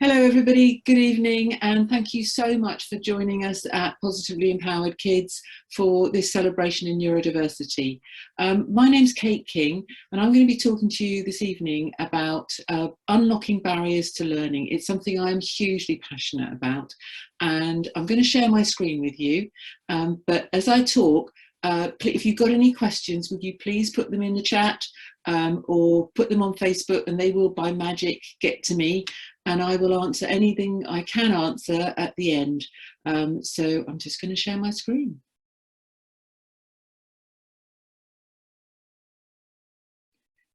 Hello everybody, good evening, and thank you so much for joining us at Positively Empowered Kids for this celebration in neurodiversity. My name's Kate King and I'm going to be talking to you this evening about unlocking barriers to learning. It's something I'm hugely passionate about, and I'm going to share my screen with you, but as I talk, if you've got any questions, would you please put them in the chat or put them on Facebook, and they will by magic get to me, and I will answer anything I can answer at the end. So I'm just going to share my screen.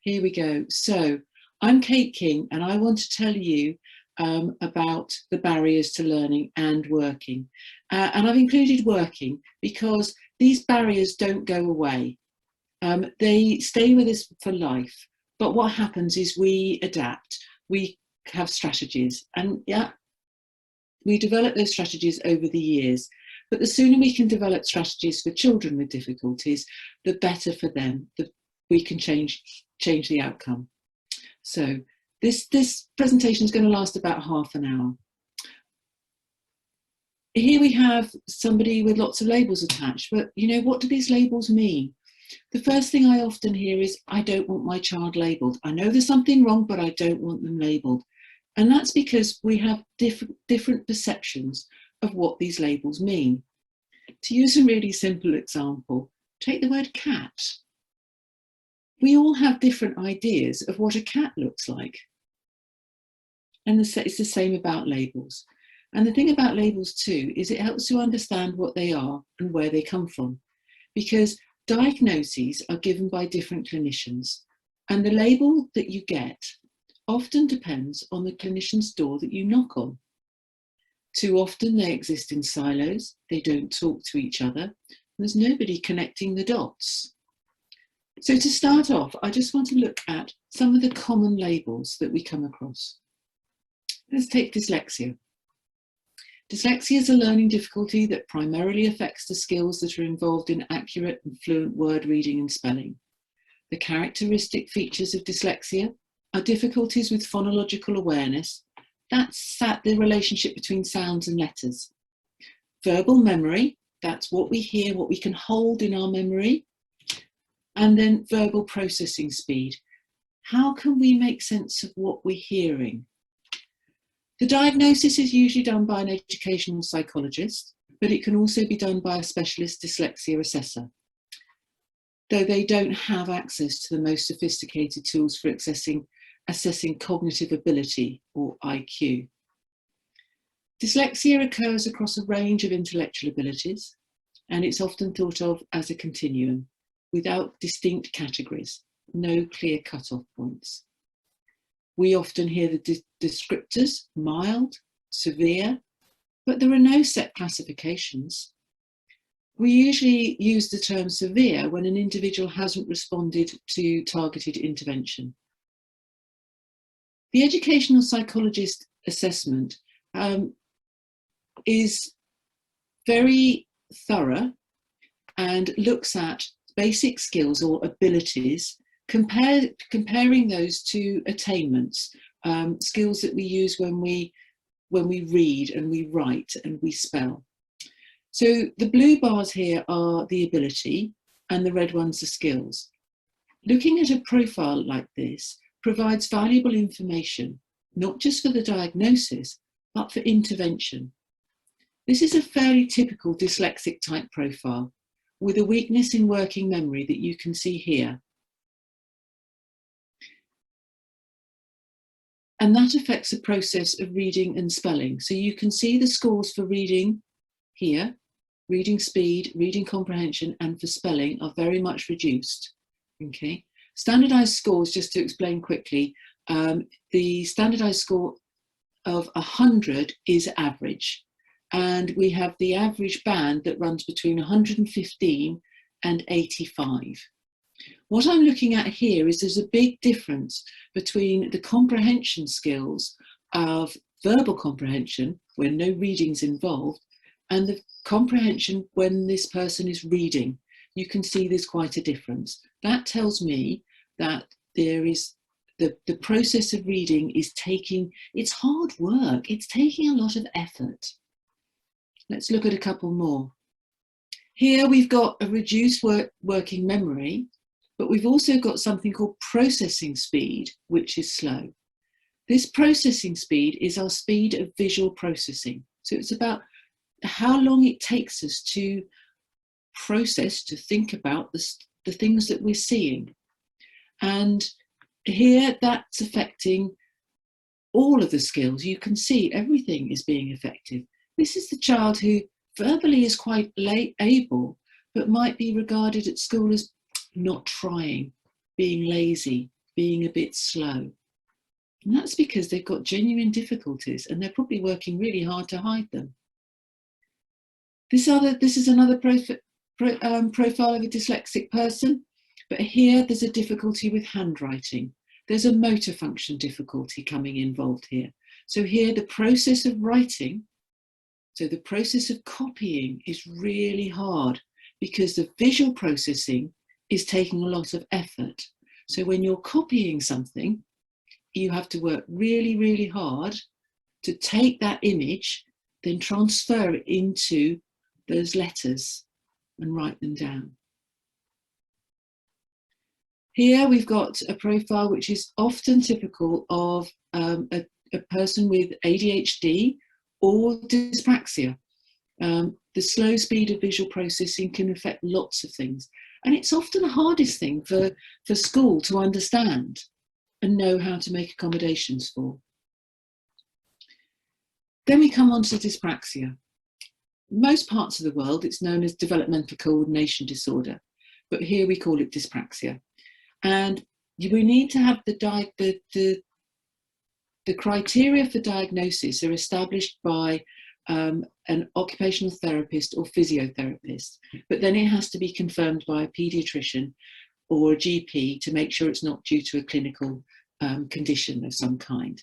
Here we go. So I'm Kate King and I want to tell you about the barriers to learning and working. And I've included working because these barriers don't go away. They stay with us for life. But what happens is we adapt. We have strategies, and yeah, we develop those strategies over the years. But the sooner we can develop strategies for children with difficulties, the better for them. We can change the outcome. So this presentation is going to last about half an hour. Here we have somebody with lots of labels attached, but you know, what do these labels mean? The first thing I often hear is, I don't want my child labelled. I know there's something wrong, but I don't want them labelled. And that's because we have different perceptions of what these labels mean. To use a really simple example, take the word cat. We all have different ideas of what a cat looks like. And it's the same about labels. And the thing about labels too is it helps to understand what they are and where they come from. Because diagnoses are given by different clinicians, and the label that you get often depends on the clinician's door that you knock on. Too often they exist in silos, they don't talk to each other, and there's nobody connecting the dots. So to start off, I just want to look at some of the common labels that we come across. Let's take dyslexia. Dyslexia is a learning difficulty that primarily affects the skills that are involved in accurate and fluent word reading and spelling. The characteristic features of dyslexia are difficulties with phonological awareness. That's the relationship between sounds and letters. Verbal memory, that's what we hear, what we can hold in our memory. And then verbal processing speed. How can we make sense of what we're hearing? The diagnosis is usually done by an educational psychologist, but it can also be done by a specialist dyslexia assessor, though they don't have access to the most sophisticated tools for assessing cognitive ability, or IQ. Dyslexia occurs across a range of intellectual abilities, and it's often thought of as a continuum, without distinct categories, no clear cut-off points. We often hear the descriptors, mild, severe, but there are no set classifications. We usually use the term severe when an individual hasn't responded to targeted intervention. The educational psychologist assessment is very thorough and looks at basic skills or abilities, comparing those to attainments, skills that we use when we read and we write and we spell. So the blue bars here are the ability and the red ones are skills. Looking at a profile like this provides valuable information, not just for the diagnosis, but for intervention. This is a fairly typical dyslexic type profile with a weakness in working memory that you can see here. And that affects the process of reading and spelling. So you can see the scores for reading here, reading speed, reading comprehension, and for spelling are very much reduced. Okay. Standardized scores, just to explain quickly, the standardized score of 100 is average. And we have the average band that runs between 115 and 85. What I'm looking at here is there's a big difference between the comprehension skills of verbal comprehension, when no reading's involved, and the comprehension when this person is reading. You can see there's quite a difference. That tells me that there is The process of reading is it's hard work. It's taking a lot of effort. Let's look at a couple more. Here we've got a reduced working memory, but we've also got something called processing speed, which is slow. This processing speed is our speed of visual processing. So it's about how long it takes us to process, to think about the things that we're seeing. And here that's affecting all of the skills. You can see everything is being affected. This is the child who verbally is quite able, but might be regarded at school as not trying, being lazy, being a bit slow. And that's because they've got genuine difficulties and they're probably working really hard to hide them. This is another profile of a dyslexic person, but here there's a difficulty with handwriting. There's a motor function difficulty involved here. So here the process of writing, so the process of copying is really hard because the visual processing is taking a lot of effort. So when you're copying something, you have to work really, really hard to take that image, then transfer it into those letters and write them down. Here we've got a profile which is often typical of a person with ADHD or dyspraxia. The slow speed of visual processing can affect lots of things. And it's often the hardest thing for school to understand and know how to make accommodations for. Then we come on to dyspraxia. Most parts of the world, it's known as developmental coordination disorder, but here we call it dyspraxia. And we need to have the criteria for diagnosis are established by an occupational therapist or physiotherapist, but then it has to be confirmed by a paediatrician or a GP to make sure it's not due to a clinical condition of some kind.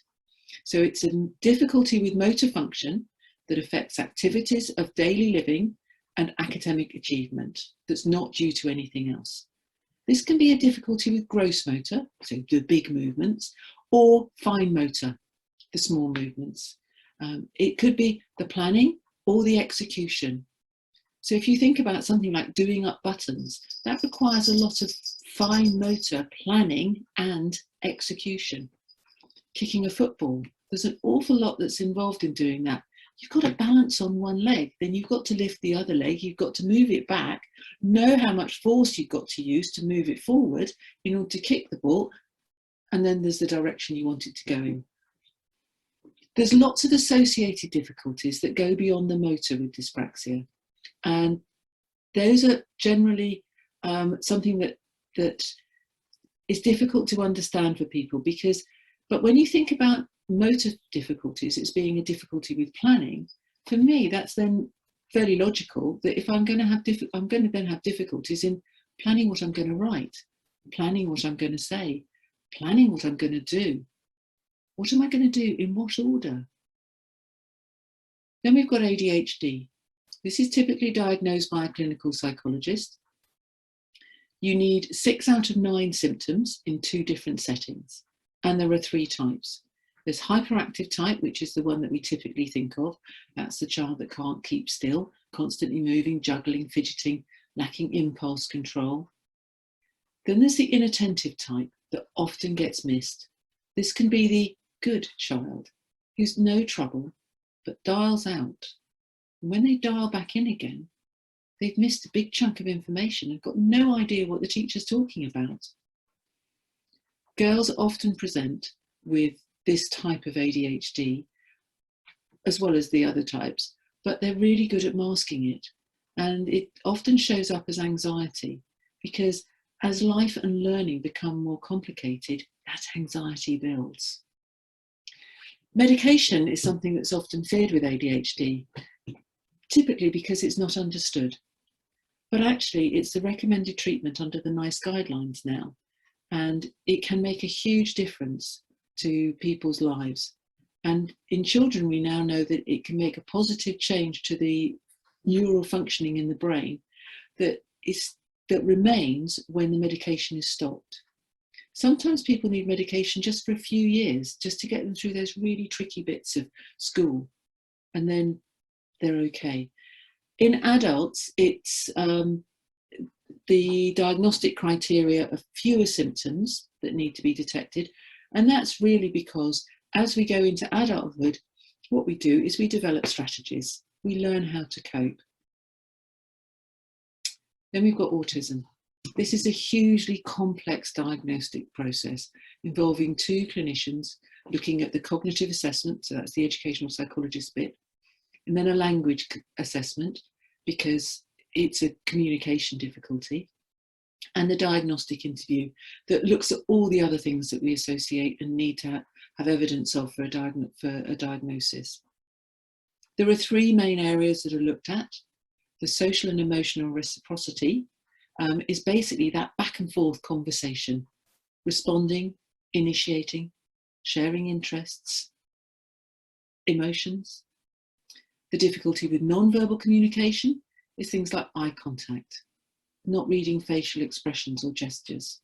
So it's a difficulty with motor function that affects activities of daily living and academic achievement that's not due to anything else. This can be a difficulty with gross motor, so the big movements, or fine motor, the small movements. It could be the planning or the execution. So if you think about something like doing up buttons, that requires a lot of fine motor planning and execution. Kicking a football, there's an awful lot that's involved in doing that. You've got to balance on one leg, then you've got to lift the other leg, you've got to move it back, know how much force you've got to use to move it forward in order to kick the ball, and then there's the direction you want it to go in. There's lots of associated difficulties that go beyond the motor with dyspraxia, and those are generally something that is difficult to understand for people but when you think about motor difficulties as being a difficulty with planning, for me that's then fairly logical that if I'm going to then have difficulties in planning what I'm going to write, planning what I'm going to say, planning what I'm going to do. What am I going to do? In what order? Then we've got ADHD. This is typically diagnosed by a clinical psychologist. You need 6 out of 9 symptoms in 2 different settings, and there are 3 types. There's hyperactive type, which is the one that we typically think of. That's the child that can't keep still, constantly moving, juggling, fidgeting, lacking impulse control. Then there's the inattentive type that often gets missed. This can be the good child who's no trouble but dials out. And when they dial back in again, they've missed a big chunk of information and got no idea what the teacher's talking about. Girls often present with this type of ADHD as well as the other types, but they're really good at masking it. And it often shows up as anxiety because as life and learning become more complicated, that anxiety builds. Medication is something that's often feared with ADHD, typically because it's not understood. But actually, it's the recommended treatment under the NICE guidelines now, and it can make a huge difference to people's lives. And in children, we now know that it can make a positive change to the neural functioning in the brain that remains when the medication is stopped. Sometimes people need medication just for a few years, just to get them through those really tricky bits of school, and then they're okay. In adults, it's the diagnostic criteria of fewer symptoms that need to be detected. And that's really because as we go into adulthood, what we do is we develop strategies. We learn how to cope. Then we've got autism. This is a hugely complex diagnostic process involving two clinicians looking at the cognitive assessment, so that's the educational psychologist bit, and then a language assessment, because it's a communication difficulty, and the diagnostic interview that looks at all the other things that we associate and need to have evidence of for a diagnosis. There are three main areas that are looked at. The social and emotional reciprocity is basically that back and forth conversation, responding, initiating, sharing interests, emotions. The difficulty with non-verbal communication is things like eye contact, not reading facial expressions or gestures.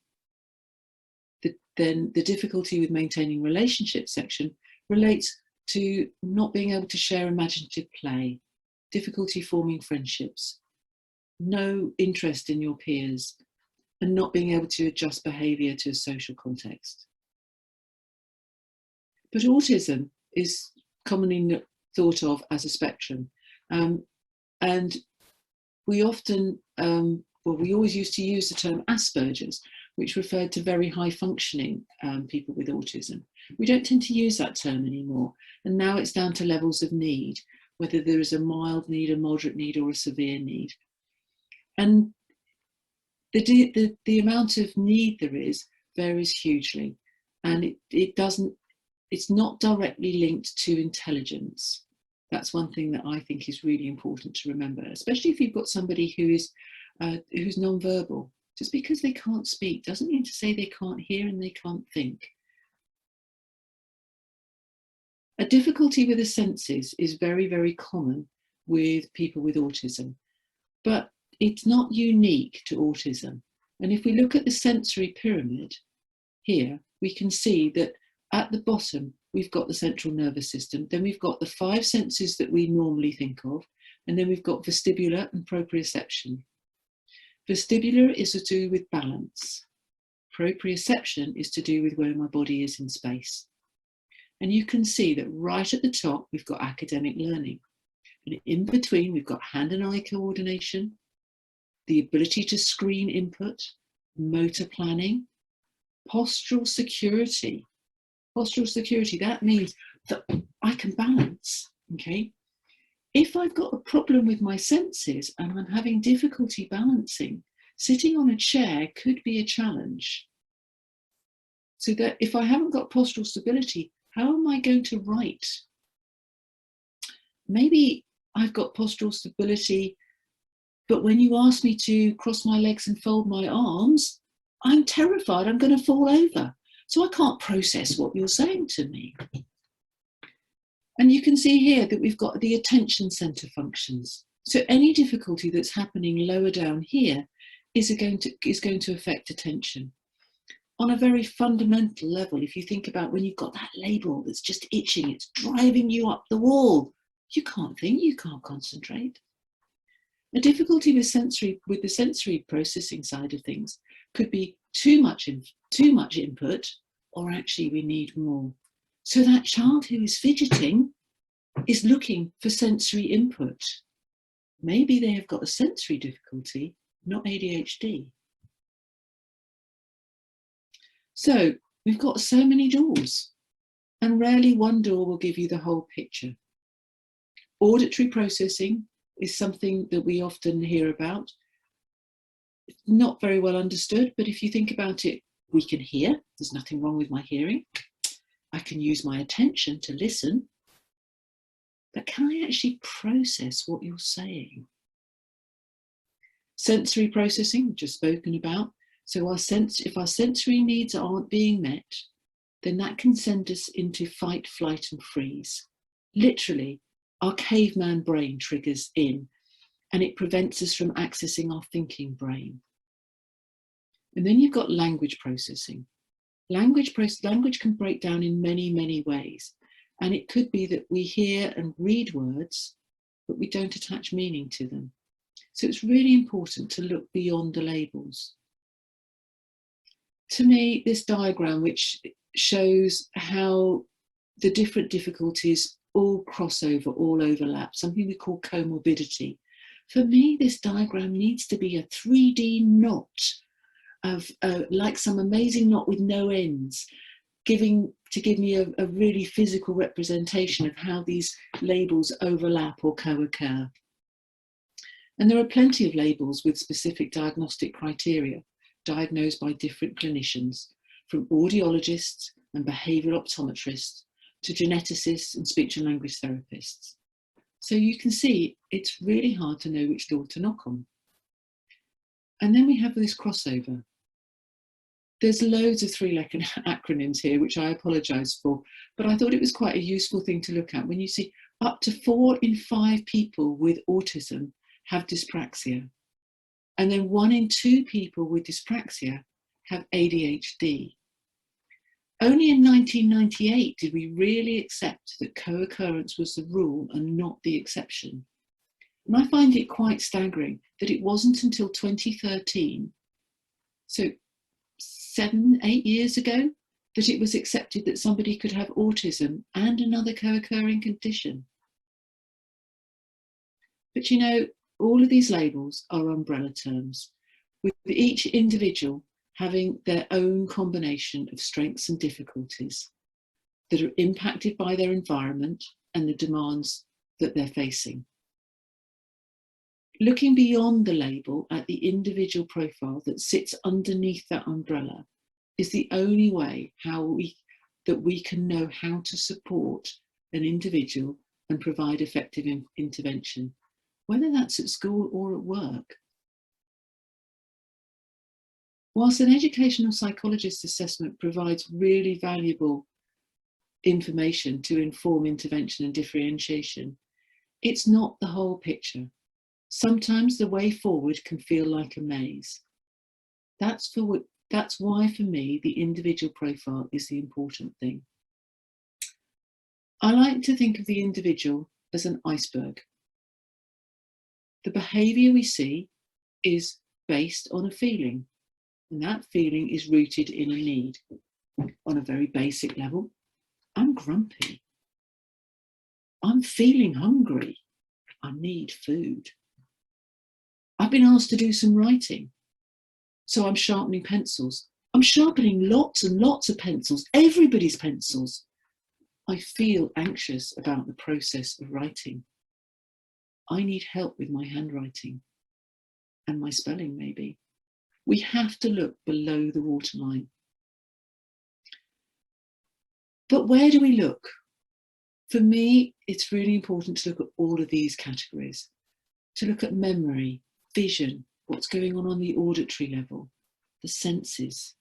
Then the difficulty with maintaining relationships section relates to not being able to share imaginative play, difficulty forming friendships, no interest in your peers, and not being able to adjust behaviour to a social context. But autism is commonly thought of as a spectrum, and we often, we always used to use the term Asperger's, which referred to very high functioning people with autism. We don't tend to use that term anymore, and now it's down to levels of need, whether there is a mild need, a moderate need, or a severe need. And the amount of need there is varies hugely, and it's not directly linked to intelligence. That's one thing that I think is really important to remember, especially if you've got somebody who's non-verbal. Just because they can't speak doesn't mean to say they can't hear and they can't think. A difficulty with the senses is very, very common with people with autism, but it's not unique to autism. And if we look at the sensory pyramid here, we can see that at the bottom, we've got the central nervous system. Then we've got the 5 senses that we normally think of. And then we've got vestibular and proprioception. Vestibular is to do with balance. Proprioception is to do with where my body is in space. And you can see that right at the top, we've got academic learning. And in between, we've got hand and eye coordination, the ability to screen input, motor planning, postural security. Postural security, that means that I can balance, okay? If I've got a problem with my senses and I'm having difficulty balancing, sitting on a chair could be a challenge. So that if I haven't got postural stability, how am I going to write? Maybe I've got postural stability, but when you ask me to cross my legs and fold my arms, I'm terrified I'm going to fall over. So I can't process what you're saying to me. And you can see here that we've got the attention centre functions. So any difficulty that's happening lower down here is going to affect attention. On a very fundamental level, if you think about when you've got that label that's just itching, it's driving you up the wall, you can't think, you can't concentrate. A difficulty with the sensory processing side of things could be too much input, or actually we need more. So that child who is fidgeting is looking for sensory input. Maybe they have got a sensory difficulty, not ADHD. So we've got so many doors, and rarely one door will give you the whole picture. Auditory processing is something that we often hear about. It's not very well understood, but if you think about it, we can hear. There's nothing wrong with my hearing. I can use my attention to listen. But can I actually process what you're saying? Sensory processing, we've just spoken about. So if our sensory needs aren't being met, then that can send us into fight, flight, and freeze. Literally, our caveman brain triggers in, and it prevents us from accessing our thinking brain. And then you've got language processing. Language can break down in many, many ways. And it could be that we hear and read words, but we don't attach meaning to them. So it's really important to look beyond the labels. To me, this diagram, which shows how the different difficulties all cross over, all overlap, something we call comorbidity. For me, this diagram needs to be a 3D knot of like some amazing knot with no ends, to give me a really physical representation of how these labels overlap or co-occur. And there are plenty of labels with specific diagnostic criteria diagnosed by different clinicians, from audiologists and behavioural optometrists to geneticists and speech and language therapists. So you can see it's really hard to know which door to knock on. And then we have this crossover. There's loads of three-letter acronyms here, which I apologise for, but I thought it was quite a useful thing to look at when you see up to 4 in 5 people with autism have dyspraxia. And then 1 in 2 people with dyspraxia have ADHD. Only in 1998 did we really accept that co-occurrence was the rule and not the exception. And I find it quite staggering that it wasn't until 2013, so 7, 8 years ago, that it was accepted that somebody could have autism and another co-occurring condition. But you know, all of these labels are umbrella terms, with each individual having their own combination of strengths and difficulties that are impacted by their environment and the demands that they're facing. Looking beyond the label at the individual profile that sits underneath that umbrella is the only way that we can know how to support an individual and provide effective intervention, whether that's at school or at work. Whilst an educational psychologist assessment provides really valuable information to inform intervention and differentiation, it's not the whole picture. Sometimes the way forward can feel like a maze. That's why, for me, the individual profile is the important thing. I like to think of the individual as an iceberg. The behaviour we see is based on a feeling, and that feeling is rooted in a need. On a very basic level, I'm grumpy. I'm feeling hungry. I need food. I've been asked to do some writing, so I'm sharpening pencils. I'm sharpening lots and lots of pencils, everybody's pencils. I feel anxious about the process of writing. I need help with my handwriting and my spelling, maybe. We have to look below the waterline. But where do we look? For me, it's really important to look at all of these categories, to look at memory, vision, what's going on the auditory level, the senses,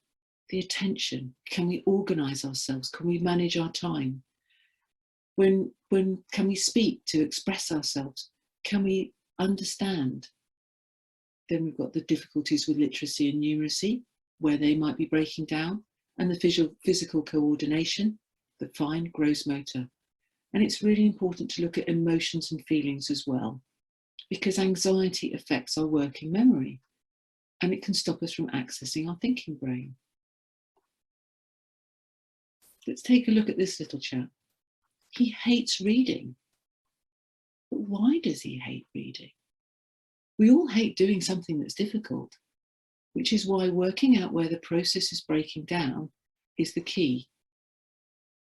the attention. Can we organise ourselves? Can we manage our time? When can we speak to express ourselves? Can we understand? Then we've got the difficulties with literacy and numeracy, where they might be breaking down, and the physical coordination, the fine gross motor. And it's really important to look at emotions and feelings as well, because anxiety affects our working memory and it can stop us from accessing our thinking brain. Let's take a look at this little chap. He hates reading. But why does he hate reading? We all hate doing something that's difficult, which is why working out where the process is breaking down is the key.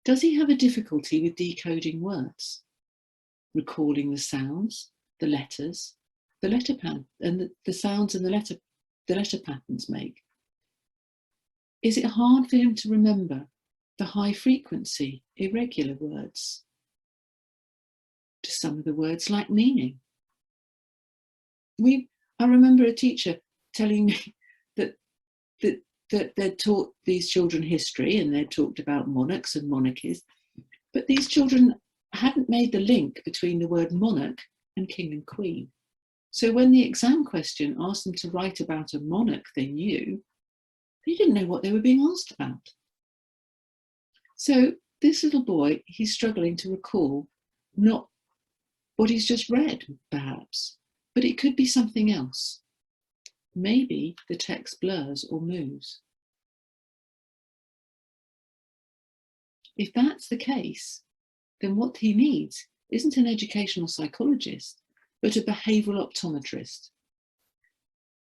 Does he have a difficulty with decoding words, recalling the sounds, the letters, the letter pattern, and the sounds and the letter patterns make? Is it hard for him to remember the high frequency, irregular words? Do some of the words lack meaning? I remember a teacher telling me that they'd taught these children history and they'd talked about monarchs and monarchies, but these children hadn't made the link between the word monarch and king and queen. So when the exam question asked them to write about a monarch they knew, they didn't know what they were being asked about. So this little boy, he's struggling to recall not what he's just read, perhaps, but it could be something else. Maybe the text blurs or moves. If that's the case, then what he needs isn't an educational psychologist, but a behavioural optometrist.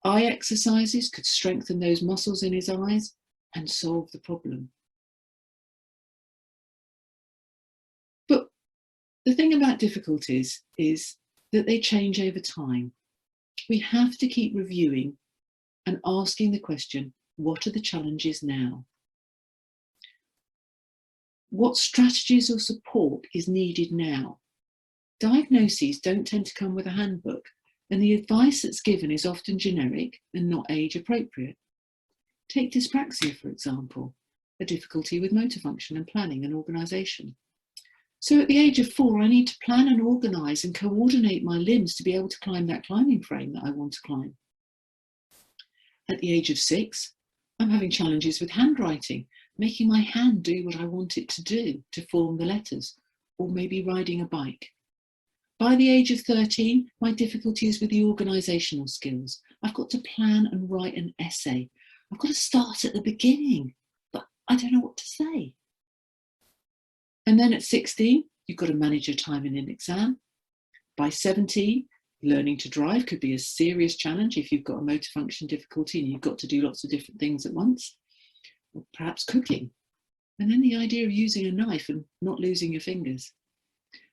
Eye exercises could strengthen those muscles in his eyes and solve the problem. But the thing about difficulties is that they change over time. We have to keep reviewing and asking the question, what are the challenges now? What strategies or support is needed now? Diagnoses don't tend to come with a handbook, and the advice that's given is often generic and not age appropriate. Take dyspraxia, for example, a difficulty with motor function and planning and organisation. So at the age of 4, I need to plan and organise and coordinate my limbs to be able to climb that climbing frame that I want to climb. At the age of 6, I'm having challenges with handwriting, making my hand do what I want it to do to form the letters, or maybe riding a bike. By the age of 13, my difficulty is with the organisational skills. I've got to plan and write an essay. I've got to start at the beginning, but I don't know what to say. And then at 16, you've got to manage your time in an exam. By 17, learning to drive could be a serious challenge if you've got a motor function difficulty and you've got to do lots of different things at once. Or perhaps cooking. And then the idea of using a knife and not losing your fingers.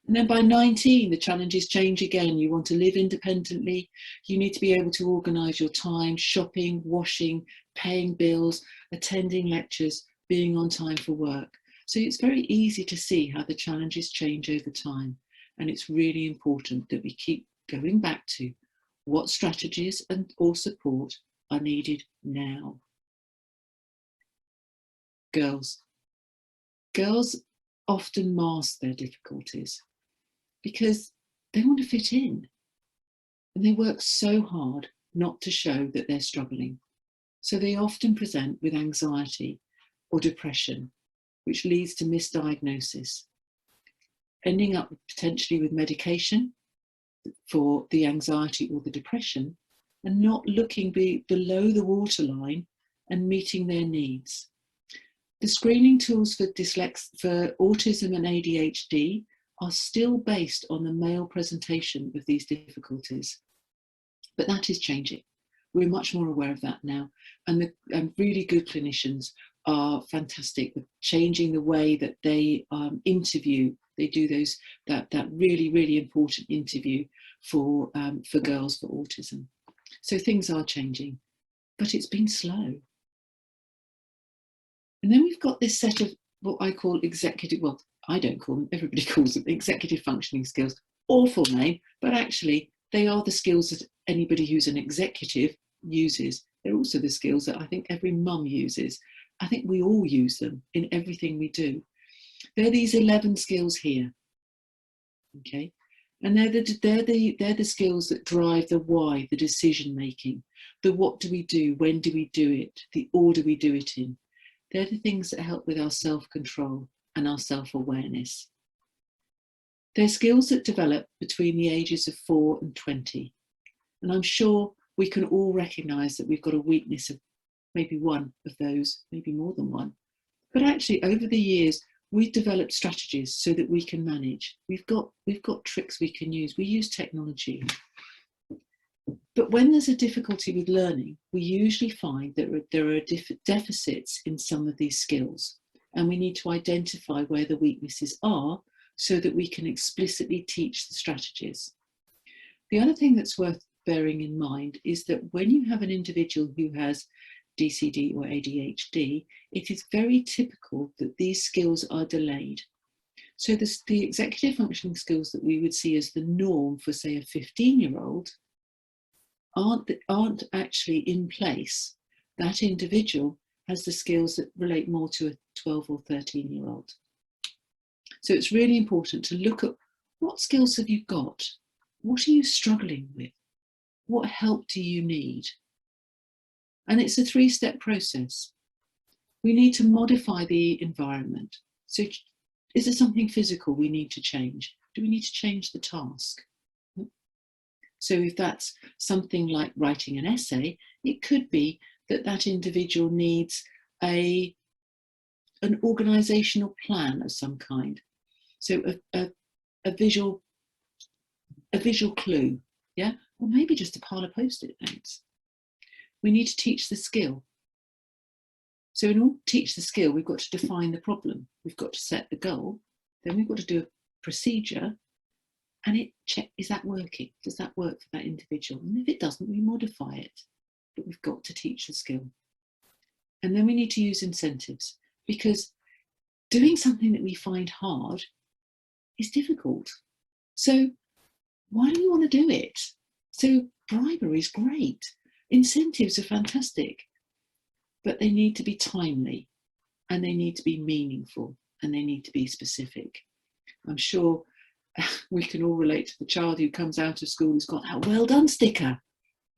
And then by 19, the challenges change again. You want to live independently. You need to be able to organise your time, shopping, washing, paying bills, attending lectures, being on time for work. So it's very easy to see how the challenges change over time. And it's really important that we keep going back to what strategies and or support are needed now. Girls. Girls often mask their difficulties because they want to fit in, and they work so hard not to show that they're struggling. So they often present with anxiety or depression, which leads to misdiagnosis, ending up potentially with medication for the anxiety or the depression, and not looking below the waterline and meeting their needs. The screening tools for autism and ADHD are still based on the male presentation of these difficulties, but that is changing. We're much more aware of that now, and really good clinicians are fantastic with changing the way that they interview. They do that really, really important interview for girls for autism. So things are changing, but it's been slow. And then we've got this set of what I call executive, well, I don't call them, everybody calls them executive functioning skills. Awful name, but actually they are the skills that anybody who's an executive uses. They're also the skills that I think every mum uses. I think we all use them in everything we do. They're these 11 skills here, okay? And they're the skills that drive the why, the decision making, the what do we do, when do we do it, the order we do it in. They're the things that help with our self-control and our self-awareness. They're skills that develop between the ages of 4 and 20. And I'm sure we can all recognise that we've got a weakness of maybe one of those, maybe more than one. But actually, over the years, we've developed strategies so that we can manage. We've got tricks we can use. We use technology. But when there's a difficulty with learning, we usually find that there are deficits in some of these skills, and we need to identify where the weaknesses are so that we can explicitly teach the strategies. The other thing that's worth bearing in mind is that when you have an individual who has DCD or ADHD, it is very typical that these skills are delayed. So the executive functioning skills that we would see as the norm for, say, a 15-year-old aren't actually in place. That individual has the skills that relate more to a 12 or 13-year-old. So it's really important to look at what skills have you got? What are you struggling with? What help do you need? And it's a 3-step process. We need to modify the environment. So is there something physical we need to change? Do we need to change the task? So if that's something like writing an essay, it could be that that individual needs an organisational plan of some kind. So a visual clue, yeah? Or maybe just a pile of Post-it notes. We need to teach the skill. So in order to teach the skill, we've got to define the problem. We've got to set the goal. Then we've got to do a procedure. And check, is that working? Does that work for that individual? And if it doesn't, we modify it. But we've got to teach the skill. And then we need to use incentives, because doing something that we find hard is difficult. So why do we want to do it? So bribery is great. Incentives are fantastic, but they need to be timely, and they need to be meaningful, and they need to be specific. I'm sure we can all relate to the child who comes out of school who's got that well done sticker.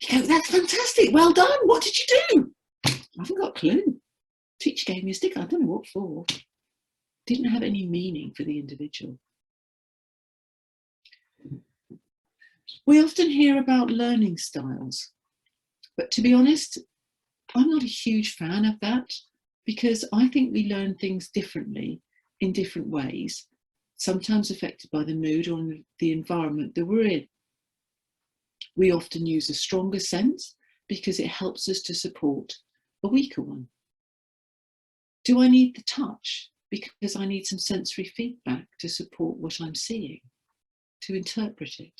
You go, that's fantastic, well done, what did you do? I haven't got a clue. Teacher gave me a sticker, I don't know what for. Didn't have any meaning for the individual. We often hear about learning styles, but to be honest, I'm not a huge fan of that, because I think we learn things differently in different ways, sometimes affected by the mood or the environment that we're in. We often use a stronger sense because it helps us to support a weaker one. Do I need the touch? Because I need some sensory feedback to support what I'm seeing, to interpret it.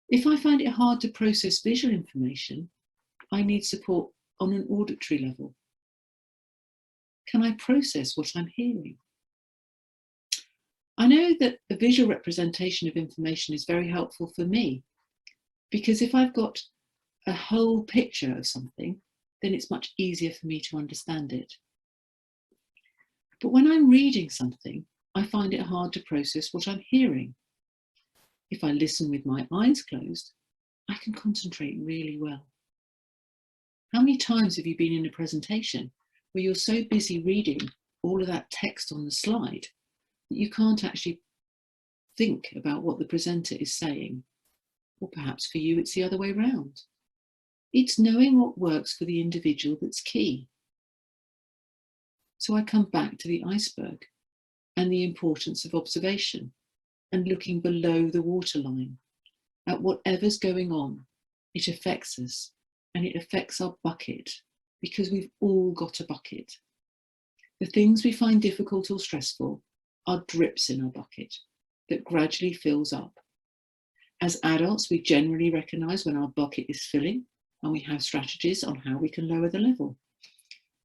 If I find it hard to process visual information, I need support on an auditory level. Can I process what I'm hearing? I know that a visual representation of information is very helpful for me, because if I've got a whole picture of something, then it's much easier for me to understand it. But when I'm reading something, I find it hard to process what I'm hearing. If I listen with my eyes closed, I can concentrate really well. How many times have you been in a presentation where you're so busy reading all of that text on the slide that you can't actually think about what the presenter is saying? Or perhaps for you, it's the other way around. It's knowing what works for the individual that's key. So I come back to the iceberg and the importance of observation and looking below the waterline at whatever's going on. It affects us, and it affects our bucket, because we've all got a bucket. The things we find difficult or stressful are drips in our bucket that gradually fills up. As adults, we generally recognise when our bucket is filling, and we have strategies on how we can lower the level.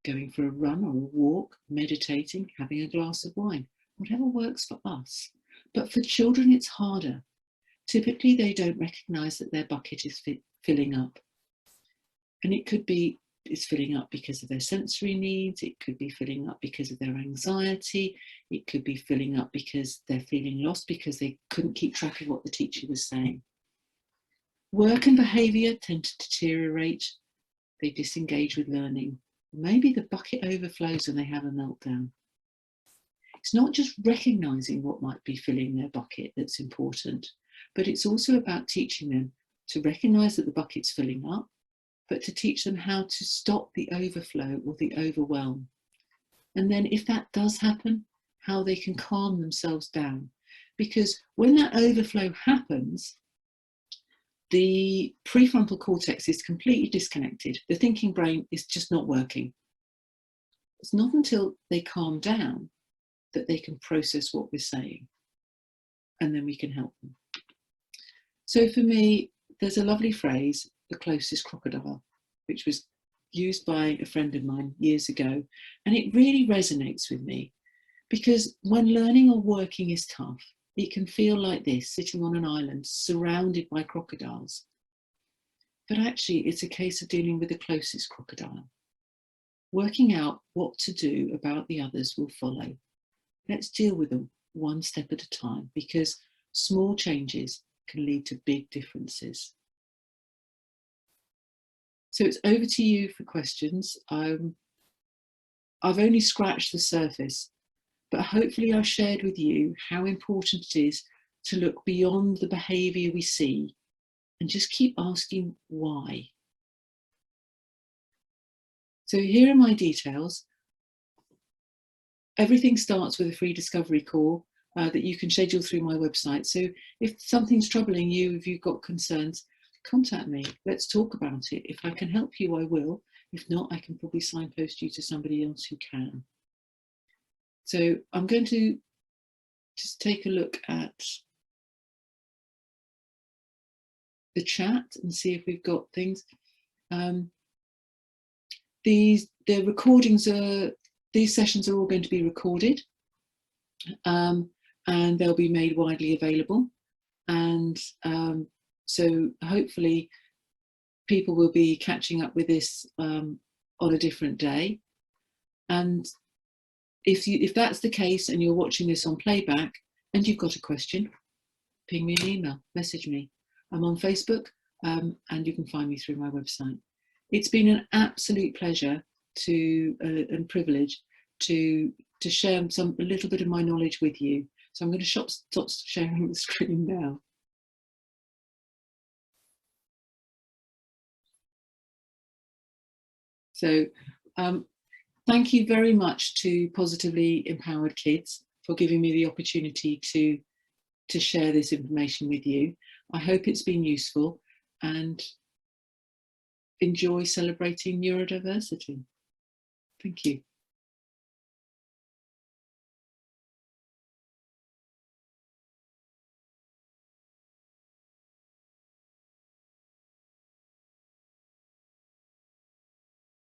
Going for a run or a walk, meditating, having a glass of wine, whatever works for us. But for children, it's harder. Typically, they don't recognise that their bucket is filling up. And it could be it's filling up because of their sensory needs. It could be filling up because of their anxiety. It could be filling up because they're feeling lost because they couldn't keep track of what the teacher was saying. Work and behaviour tend to deteriorate. They disengage with learning. Maybe the bucket overflows and they have a meltdown. It's not just recognising what might be filling their bucket that's important, but it's also about teaching them to recognise that the bucket's filling up, but to teach them how to stop the overflow or the overwhelm. And then if that does happen, how they can calm themselves down. Because when that overflow happens, the prefrontal cortex is completely disconnected. The thinking brain is just not working. It's not until they calm down that they can process what we're saying, and then we can help them. So for me, there's a lovely phrase, the closest crocodile, which was used by a friend of mine years ago, and it really resonates with me, because when learning or working is tough, it can feel like this, sitting on an island surrounded by crocodiles. But actually, it's a case of dealing with the closest crocodile. Working out what to do about the others will follow. Let's deal with them one step at a time, because small changes can lead to big differences. So it's over to you for questions. I've only scratched the surface, but hopefully I've shared with you how important it is to look beyond the behaviour we see and just keep asking why. So here are my details. Everything starts with a free discovery call that you can schedule through my website. So if something's troubling you, if you've got concerns, contact me. Let's talk about it. If I can help you, I will. If not, I can probably signpost you to somebody else who can. So I'm going to just take a look at the chat and see if we've got things. The recordings are, these sessions are all going to be recorded, and they'll be made widely available. And so hopefully people will be catching up with this on a different day. And if that's the case and you're watching this on playback and you've got a question, ping me an email, message me. I'm on Facebook, and you can find me through my website. It's been an absolute pleasure and privilege to share a little bit of my knowledge with you. So I'm going to stop sharing the screen now. So thank you very much to Positively Empowered Kids for giving me the opportunity to share this information with you. I hope it's been useful, and enjoy celebrating neurodiversity. Thank you.